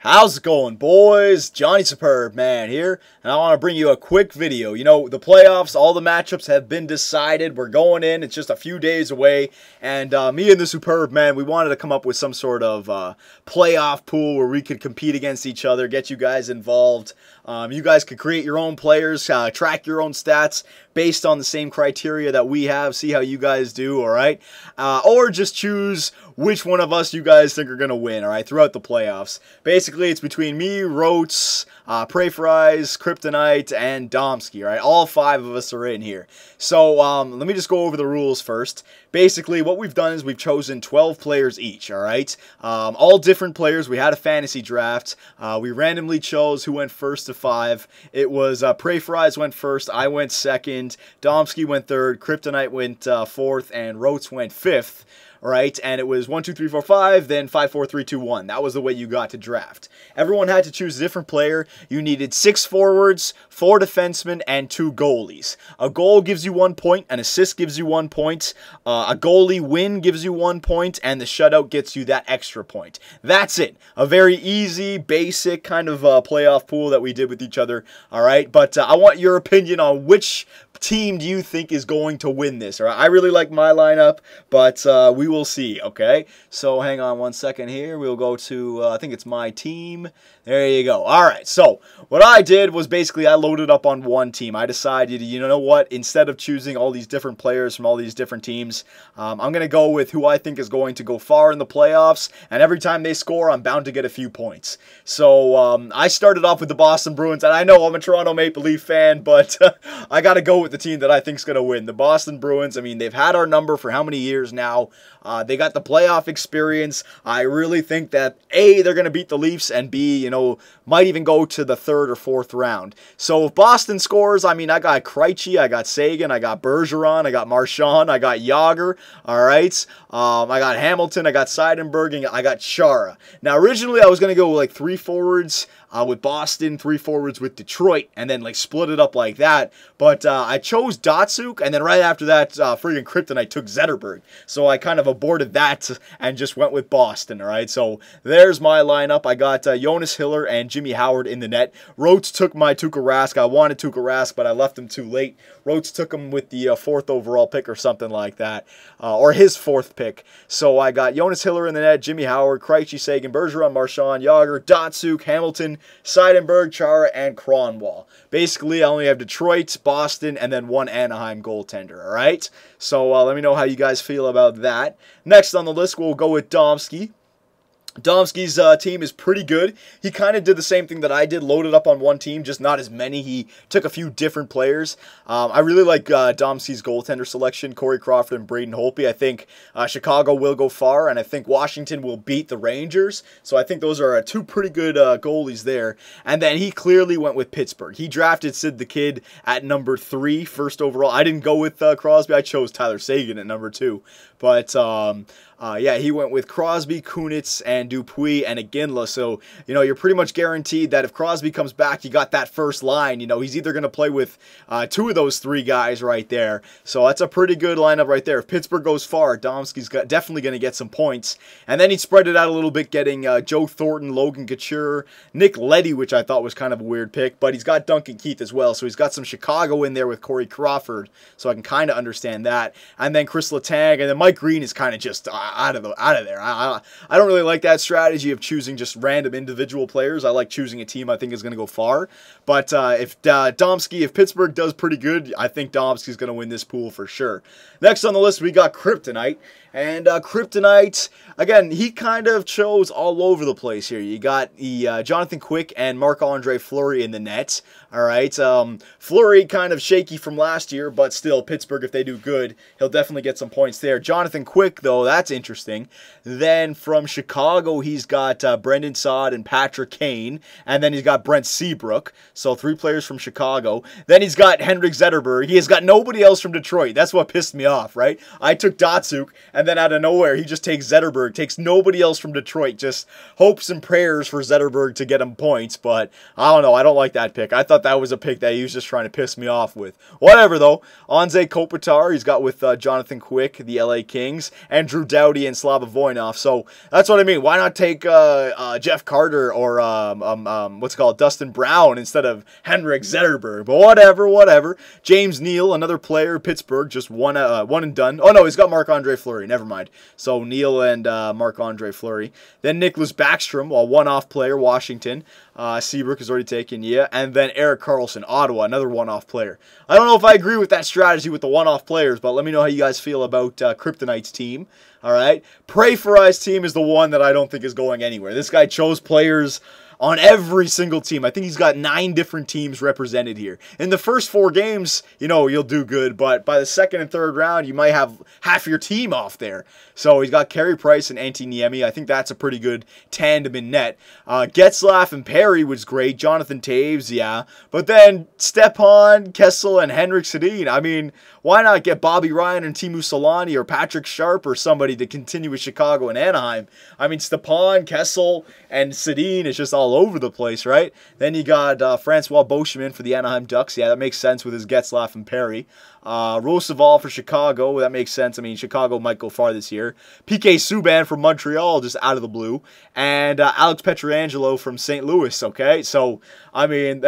How's it going, boys? Johnny Superbman here, and I want to bring you a quick video. You know, the playoffs, all the matchups have been decided. We're going in. It's just a few days away, and me and the Superbmen, we wanted to come up with some sort of playoff pool where we could compete against each other, get you guys involved. You guys could create your own players, track your own stats based on the same criteria that we have, see how you guys do, all right? Or just choose which one of us you guys think are going to win, all right, throughout the playoffs. Basically, it's between me, Rotes, Pray for Eyes, Kryptonite, and Domski, all right? All five of us are in here. So let me just go over the rules first. Basically, what we've done is we've chosen 12 players each, all right? All different players. We had a fantasy draft. We randomly chose who went first to 5. It was Pray for Eyes went first, I went second, Domski went third, Kryptonite went fourth, and Rotes went fifth. Right, and it was 1, 2, 3, 4, 5, then 5, 4, 3, 2, 1. That was the way you got to draft. Everyone had to choose a different player. You needed 6 forwards, 4 defensemen, and 2 goalies. A goal gives you 1 point, an assist gives you 1 point, a goalie win gives you 1 point, and the shutout gets you that extra point. That's it. A very easy, basic kind of playoff pool that we did with each other. All right, but I want your opinion on which team do you think is going to win this? All right, I really like my lineup, but we will see, okay? So hang on 1 second here. We'll go to, I think it's my team. There you go. All right, so what I did was basically I loaded up on one team. I decided, you know what, instead of choosing all these different players from all these different teams, I'm going to go with who I think is going to go far in the playoffs, and every time they score, I'm bound to get a few points. So I started off with the Boston Bruins, and I know I'm a Toronto Maple Leaf fan, but I got to go with the team that I think is going to win. The Boston Bruins, I mean, they've had our number for how many years now? They got the playoff experience. I really think that, A, they're going to beat the Leafs, and B, you know, might even go to the 3rd or 4th round. So if Boston scores, I mean, I got Krejci, I got Sagan, I got Bergeron, I got Marchand, I got Yager, all right? I got Hamilton, I got Seidenberg, and I got Chara. Now, originally, I was going to go like 3 forwards with Boston, 3 forwards with Detroit, and then like split it up like that. But I chose Datsuk, and then right after that, friggin' Kryptonite took Zetterberg. So I kind of aborted that and just went with Boston, all right? So there's my lineup. I got Jonas Hiller and Jimmy Howard in the net. Rotes took my Tuukka Rask. I wanted Tuukka Rask, but I left him too late. Rotes took him with the 4th overall pick or something like that, or his 4th pick. So I got Jonas Hiller in the net, Jimmy Howard, Krejci, Sagan, Bergeron, Marchand, Yager, Datsuk, Hamilton, Seidenberg, Chara, and Kronwall. Basically, I only have Detroit, Boston, and then 1 Anaheim goaltender, all right? So let me know how you guys feel about that. Next on the list, we'll go with Domski. Domski's team is pretty good. He kind of did the same thing that I did, loaded up on one team, just not as many. He took a few different players. I really like Domski's goaltender selection, Corey Crawford and Braden Holtby. I think Chicago will go far, and I think Washington will beat the Rangers. So I think those are 2 pretty good goalies there. And then he clearly went with Pittsburgh. He drafted Sid the Kid at number 3, 1st overall. I didn't go with Crosby. I chose Tyler Seguin at number 2. But yeah, he went with Crosby, Kunitz, and Dupuis, and Iginla. So, you know, you're pretty much guaranteed that if Crosby comes back, you got that first line. You know, he's either going to play with 2 of those 3 guys right there. So that's a pretty good lineup right there. If Pittsburgh goes far, Domski's definitely going to get some points. And then he spread it out a little bit, getting Joe Thornton, Logan Couture, Nick Leddy, which I thought was kind of a weird pick. But he's got Duncan Keith as well. So he's got some Chicago in there with Corey Crawford. So I can kind of understand that. And then Chris Letang, and then Mike Green is kind of just out of there. I don't really like that strategy of choosing just random individual players. I like choosing a team I think is going to go far. But if Pittsburgh does pretty good, I think Domski's going to win this pool for sure. Next on the list, we got Kryptonite. And Kryptonite, again, he kind of chose all over the place here. You got the Jonathan Quick and Marc-Andre Fleury in the net. All right, Fleury kind of shaky from last year, but still, Pittsburgh, if they do good, he'll definitely get some points there. Jonathan Quick, though, that's interesting. Then from Chicago, he's got Brendan Saad and Patrick Kane, and then he's got Brent Seabrook. So 3 players from Chicago. Then he's got Henrik Zetterberg. He has got nobody else from Detroit. That's what pissed me off, right? I took Datsuk, and then out of nowhere, he just takes Zetterberg, takes nobody else from Detroit. Just hopes and prayers for Zetterberg to get him points, but I don't know. I don't like that pick. I thought that was a pick that he was just trying to piss me off with. Whatever, though. Anze Kopitar, he's got with Jonathan Quick, the LA Kings, and Drew Doughty and Slava Voynov. So that's what I mean. why not take Jeff Carter or what's it called, Dustin Brown instead of Henrik Zetterberg? But whatever. James Neal, another player, Pittsburgh, just one and done. Oh no, he's got Marc-Andre Fleury. Never mind. So Neal and Marc-Andre Fleury. Then Nicholas Backstrom, a one-off player, Washington. Seabrook is already taken, yeah. And then Erik Karlsson, Ottawa, another one-off player. I don't know if I agree with that strategy with the one-off players, but let me know how you guys feel about Kryptonite's team. All right. Pray for Us team is the one that I don't think is going anywhere. This guy chose players on every single team. I think he's got 9 different teams represented here. In the first 4 games, you know, you'll do good, but by the second and third round, you might have half your team off there. So he's got Carey Price and Antti Niemi. I think that's a pretty good tandem in net. Getzlaf and Perry was great. Jonathan Taves, yeah. But then Stepan, Kessel, and Henrik Sedin. I mean, why not get Bobby Ryan and Teemu Solani or Patrick Sharp or somebody to continue with Chicago and Anaheim? I mean, Stepan, Kessel, and Sedin is just all over the place, right? Then you got Francois Beauchemin for the Anaheim Ducks. Yeah, that makes sense with his Getzlaf and Perry. Roosevelt for Chicago. That makes sense. I mean, Chicago might go far this year. PK Subban from Montreal, just out of the blue. And Alex Pietrangelo from St. Louis, okay? So, I mean,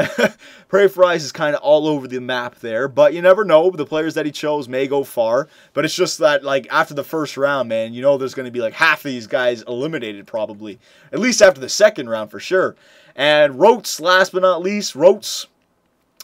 Pray for Ice is kind of all over the map there. But you never know. The players that he chose may go far. But it's just that, like, after the first round, man, you know there's going to be, like, half of these guys eliminated probably. At least after the second round, for sure. And Rotes, last but not least, Rotes.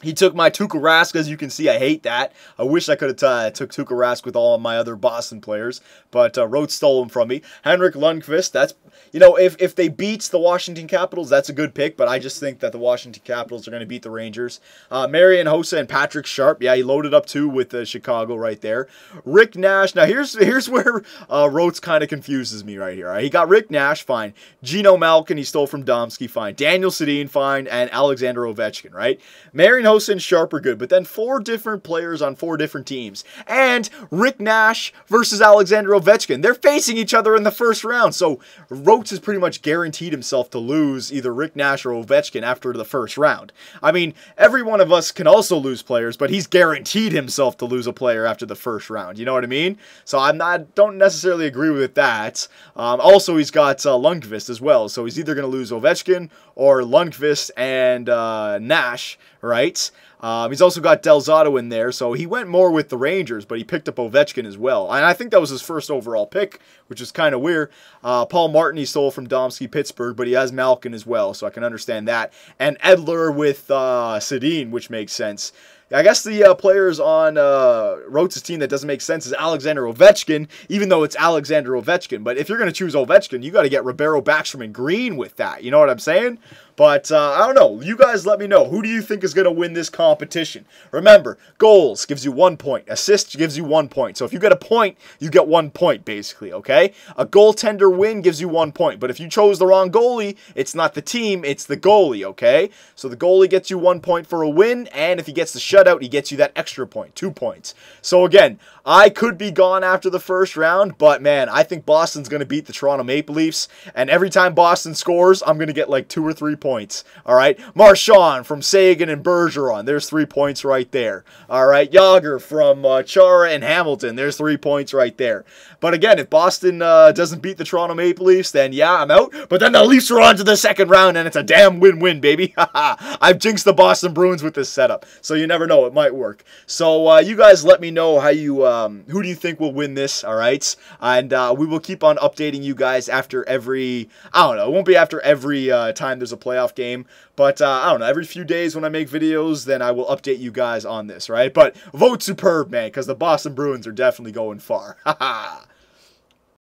He took my Tuukka Rask. As you can see, I hate that. I wish I could have took Tuukka Rask with all of my other Boston players, but Roth stole him from me. Henrik Lundqvist, that's, you know, if they beat the Washington Capitals, that's a good pick, but I just think that the Washington Capitals are going to beat the Rangers. Marian Hossa and Patrick Sharp, yeah, he loaded up too with Chicago right there. Rick Nash, now here's where Roth kind of confuses me right here. Right? He got Rick Nash, fine. Gino Malkin, he stole from Domski, fine. Daniel Sedin, fine. And Alexander Ovechkin, right? Marian Hossa and Sharp are good, but then 4 different players on 4 different teams. And Rick Nash versus Alexander Ovechkin. They're facing each other in the first round, so Rotes has pretty much guaranteed himself to lose either Rick Nash or Ovechkin after the first round. I mean, every one of us can also lose players, but he's guaranteed himself to lose a player after the first round. You know what I mean? So don't necessarily agree with that. Also, he's got Lundqvist as well, so he's either going to lose Ovechkin or Lundqvist and Nash, right? He's also got Del Zotto in there, so he went more with the Rangers, but he picked up Ovechkin as well. And I think that was his first overall pick, which is kind of weird. Paul Martin, he stole from Domski, Pittsburgh, but he has Malkin as well, so I can understand that. And Edler with Sedin, which makes sense. I guess the players on Rotes' team that doesn't make sense is Alexander Ovechkin, even though it's Alexander Ovechkin. But if you're going to choose Ovechkin, you got to get Ribeiro, Backstrom, and Green with that. You know what I'm saying? But I don't know. You guys let me know. Who do you think is going to win this competition? Remember, goals gives you 1 point. Assists gives you 1 point. So if you get a point, you get 1 point, basically, okay? A goaltender win gives you 1 point. But if you chose the wrong goalie, it's not the team, it's the goalie, okay? So the goalie gets you 1 point for a win, and if he gets the shutout, he gets you that extra point, 2 points. So again, I could be gone after the first round, but man, I think Boston's going to beat the Toronto Maple Leafs, and every time Boston scores, I'm going to get like 2 or 3 points. All right, Marchand from Sagan and Bergeron, there's 3 points right there. All right, Yager from Chara and Hamilton, there's 3 points right there. But again, if Boston doesn't beat the Toronto Maple Leafs, then yeah, I'm out. But then the Leafs are on to the second round, and it's a damn win-win, baby. I've jinxed the Boston Bruins with this setup, so you never know, it might work. So you guys let me know how you who do you think will win this, all right? And we will keep on updating you guys after every, I don't know, it won't be after every time there's a playoff game, but I don't know, every few days when I make videos, then I will update you guys on this, right? But vote Superbmen, because the Boston Bruins are definitely going far. Haha.